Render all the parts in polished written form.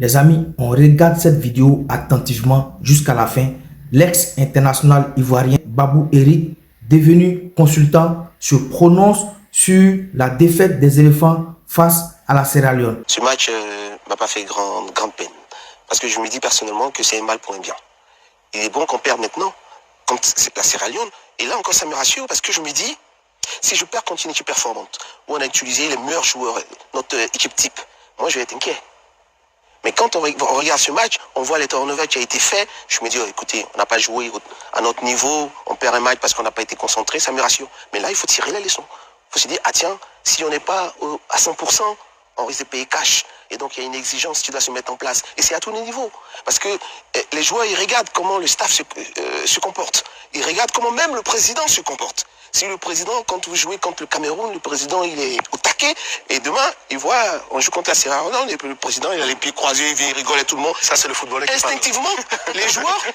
Les amis, on regarde cette vidéo attentivement jusqu'à la fin. L'ex-international ivoirien Babou Eric, devenu consultant, se prononce sur la défaite des éléphants face à la Sierra Leone. Ce match m'a pas fait grande peine. Parce que je me dis personnellement que c'est un mal pour un bien. Il est bon qu'on perde maintenant, contre la Sierra Leone. Et là encore, ça me rassure parce que je me dis, si je perds contre une équipe performante, où on a utilisé les meilleurs joueurs, notre équipe type, moi je vais être inquiet. Mais quand on regarde ce match, on voit les turnovers qui a été fait. Je me dis, oh, écoutez, on n'a pas joué à notre niveau, on perd un match parce qu'on n'a pas été concentré, ça me rassure. Mais là, il faut tirer la leçon. Il faut se dire, ah tiens, si on n'est pas à 100%, on risque de payer cash. Et donc, il y a une exigence qui doit se mettre en place. Et c'est à tous les niveaux. Parce que les joueurs, ils regardent comment le staff se comporte. Ils regardent comment même le président se comporte. Si le président, quand vous jouez contre le Cameroun, le président, il est au taquet. Et demain, il voit, on joue contre la Sierra Leone, et puis le président, il a les pieds croisés, il vient, il rigole et tout le monde. Ça, c'est le football. Instinctivement, les joueurs,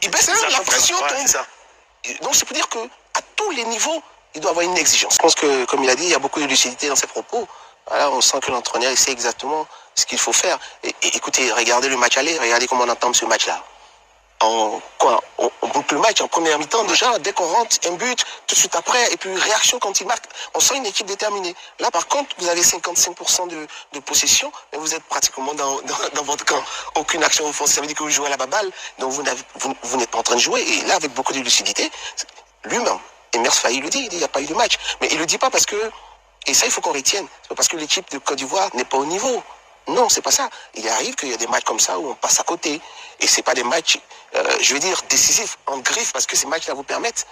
ils baissent la pression tombe. Donc, c'est pour dire qu'à tous les niveaux, il doit y avoir une exigence. Je pense que, comme il a dit, il y a beaucoup de lucidité dans ses propos. Voilà, on sent que l'entraîneur sait exactement ce qu'il faut faire. Et écoutez, regardez le match aller, regardez comment on entame ce match-là. On boucle le match en première mi-temps déjà, dès qu'on rentre, un but, tout de suite après, et puis réaction quand il marque. On sent une équipe déterminée. Là, par contre, vous avez 55% de possession, mais vous êtes pratiquement dans votre camp. Aucune action offensive, ça veut dire que vous jouez à la baballe, donc vous n'êtes pas en train de jouer. Et là, avec beaucoup de lucidité, lui-même, Emers Faye le dit, il dit, il n'y a pas eu de match. Mais il ne le dit pas parce que, et ça, il faut qu'on retienne, c'est parce que l'équipe de Côte d'Ivoire n'est pas au niveau. Non, c'est pas ça. Il arrive qu'il y a des matchs comme ça où on passe à côté. Et c'est pas des matchs, je veux dire, décisifs, en griffe, parce que ces matchs-là vous permettent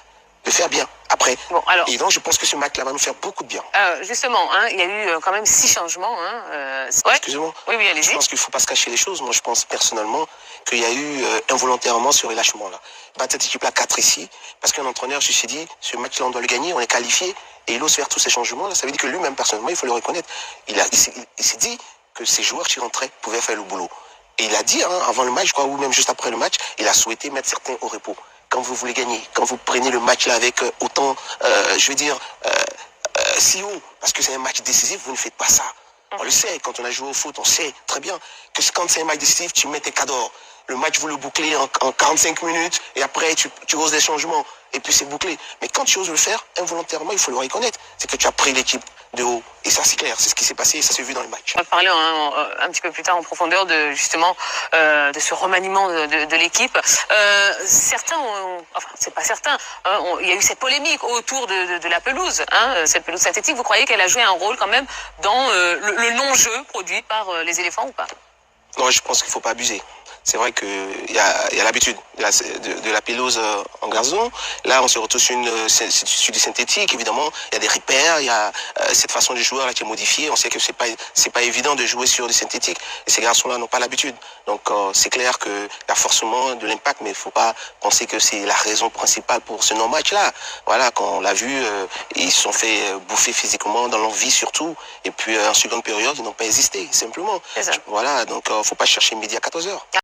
de faire bien après. Bon, alors, et donc, je pense que ce match-là va nous faire beaucoup de bien. Justement, hein, il y a eu quand même 6 changements. Ouais. Excusez-moi. Oui, allez-y. Je pense qu'il ne faut pas se cacher les choses. Moi, je pense personnellement qu'il y a eu involontairement ce relâchement-là. Battre cette équipe-là 4 ici, parce qu'un entraîneur se s'est dit, ce match-là, on doit le gagner, on est qualifié, et il ose faire tous ces changements-là. Ça veut dire que lui-même, personnellement, il faut le reconnaître. Il s'est dit que ces joueurs qui rentraient pouvaient faire le boulot. Et il a dit, avant le match, je crois, ou même juste après le match, il a souhaité mettre certains au repos. Quand vous voulez gagner, quand vous prenez le match là avec autant, je veux dire, si haut, parce que c'est un match décisif, vous ne faites pas ça. On le sait, quand on a joué au foot, on sait très bien que quand c'est un match décisif, tu mets tes cadors. Le match, vous le bouclez en 45 minutes, et après, tu oses des changements, et puis c'est bouclé. Mais quand tu oses le faire, involontairement, il faut le reconnaître, c'est que tu as pris l'équipe de haut. Et ça, c'est clair, c'est ce qui s'est passé, et ça s'est vu dans le match. On va parler un petit peu plus tard en profondeur de justement de ce remaniement de l'équipe. Certains, enfin c'est pas certains, il y a eu cette polémique autour de la pelouse, cette pelouse synthétique. Vous croyez qu'elle a joué un rôle quand même dans le non-jeu produit par les éléphants ou pas? Non, je pense qu'il ne faut pas abuser. C'est vrai qu'il y a l'habitude de la pelouse en gazon. Là, on se retrouve sur du synthétique, évidemment. Il y a des repères, il y a cette façon de jouer là qui est modifiée. On sait que c'est pas évident de jouer sur du synthétique. Et ces garçons-là n'ont pas l'habitude. Donc, c'est clair qu'il y a forcément de l'impact, mais il ne faut pas penser que c'est la raison principale pour ce non-match-là. Voilà, quand on l'a vu, ils se sont fait bouffer physiquement, dans l'envie surtout. Et puis, en seconde période, ils n'ont pas hésité, simplement. C'est ça. Voilà, donc il ne faut pas chercher midi à 14h.